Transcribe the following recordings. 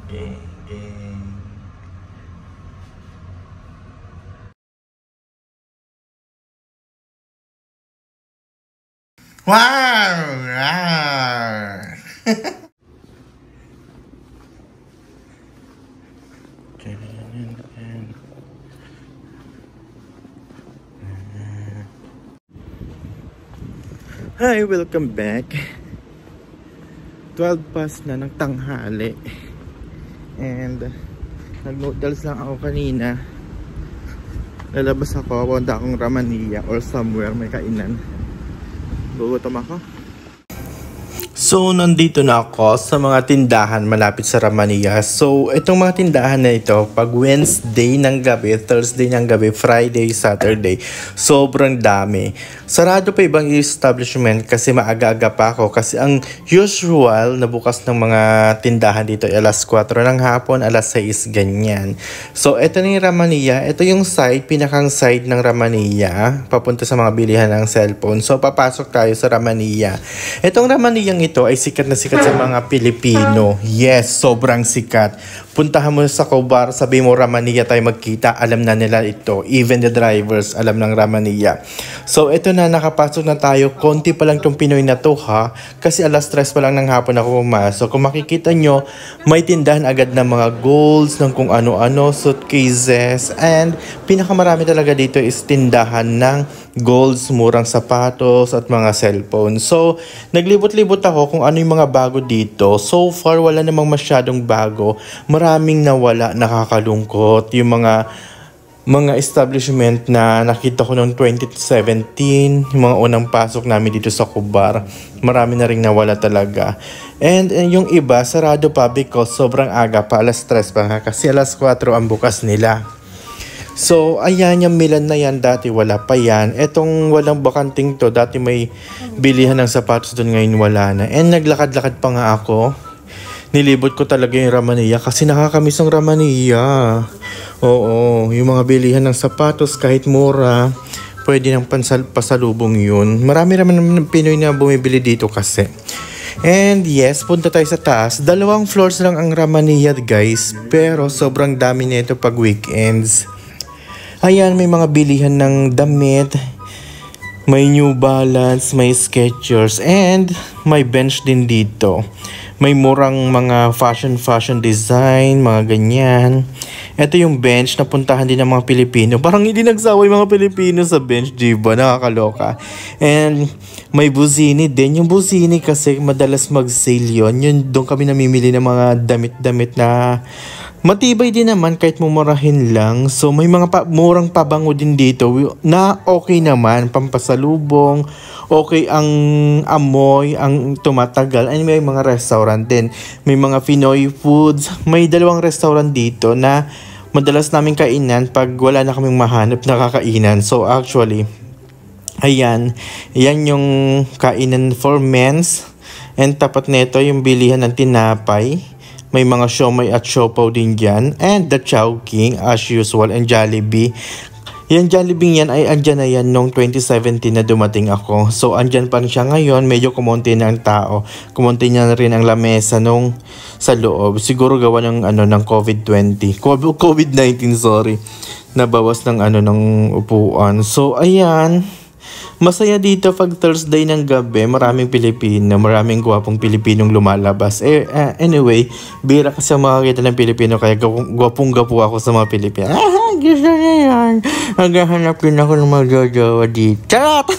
Gang, gang. Wow! Rawr! Hi! Welcome back. 12 past na ng tanghali. And nag-noodles lang ako kanina. Lalabas ako, punta akong Ramania or somewhere may kainan. Gugutom ako. So, nandito na ako sa mga tindahan malapit sa Ramania. So, itong mga tindahan na ito, pag Wednesday ng gabi, Thursday ng gabi, Friday, Saturday, sobrang dami. Sarado pa ibang establishment kasi maaga-aga pa ako. Kasi ang usual na bukas ng mga tindahan dito ay alas 4 ng hapon, alas 6, ganyan. So, ito na yung Ramania. Ito yung side, pinakang side ng Ramania, papunta sa mga bilihan ng cellphone. So, papasok tayo sa Ramania. Itong Ramania ito ay sikat na sikat sa mga Pilipino. Yes, sobrang sikat. Puntahan mo sa Cobar, sabi mo Ramania tayo magkita, alam na nila ito. Even the drivers, alam ng Ramania. So, ito na, nakapasok na tayo. Konti pa lang itong Pinoy na to ha. Kasi alas 3 pa lang ng hapon ako pumasok. Kung makikita nyo, may tindahan agad ng mga golds, ng kung ano-ano, suitcases. And pinakamarami talaga dito is tindahan ng golds, murang sapatos at mga cellphone. So, naglibot-libot ako kung ano yung mga bago dito. So far, wala namang masyadong bago. Maraming nawala, nakakalungkot. Yung mga establishment na nakita ko noong 2017, yung mga unang pasok namin dito sa Cobar, marami na rin nawala talaga. And yung iba, sarado pa because sobrang aga pa, alas 3 pa nga, kasi alas 4 ang bukas nila. So, ayan yung Milan na yan. Dati wala pa yan. Etong walang bakanting to, dati may bilihan ng sapatos doon, ngayon wala na. And naglakad-lakad pa nga ako. Nilibot ko talaga yung Ramania kasi nakakamiss ang Ramania. Oo, yung mga bilihan ng sapatos kahit mura, pwede nang pasalubong yun. Marami naman Pinoy na bumibili dito kasi. And yes, punta tayo sa taas. 2 floors lang ang Ramania guys, pero sobrang dami nito pag weekends. Ayan, may mga bilihan ng damit, may New Balance, may Skechers, and may bench din dito. May murang mga fashion design, mga ganyan. Ito yung bench na puntahan din ng mga Pilipino. Parang hindi nagsawa yung mga Pilipino sa bench, diba? Nakakaloka. And may Busini din. Yung Busini kasi madalas mag-sale yun. Doon kami namimili ng mga damit-damit na matibay din naman kahit mumurahin lang. So may mga murang pabango din dito na okay naman, pampasalubong, okay ang amoy, ang tumatagal. And may mga restaurant din. May mga Pinoy foods. May 2 restaurant dito na madalas namin kainan pag wala na kaming mahanap na kakainan. So actually, ayan, yan yung kainan for men's. And tapat nito yung bilihan ng tinapay. May mga siomai at siopaw din dyan. And the Chowking as usual. And Jollibee. Yan Jollibee yan ay andyan na yan noong 2017 na dumating ako. So andyan pa rin siya ngayon. Medyo kumonti na ang tao. Kumonti na rin ang lamesa nung sa loob. Siguro gawa ng ng COVID-20. COVID-19, sorry. Nabawas ng ng upuan. So ayan. Masaya dito pag Thursday ng gabi, maraming Pilipino, maraming gwapong Pilipinong lumalabas. Anyway, bira kasi makakita ng Pilipino kaya gwapong-gwapo ako sa mga Pilipino. Gusto niya yan. Naghahanap din ako ng mga jojowa dito. Charot!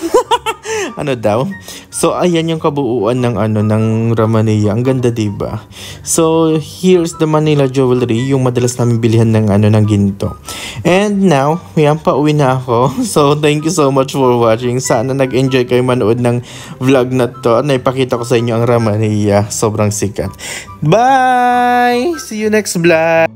Ano daw? So, ayan yung kabuuan ng ng Ramania. Ang ganda, diba? So, here's the Manila Jewelry, yung madalas namin bilihan ng ng ginto. And now, yan, pauwi na ako. So, thank you so much for watching. Sana nag-enjoy kayo manood ng vlog na to. Naipakita ko sa inyo ang Ramania. Sobrang sikat. Bye! See you next vlog!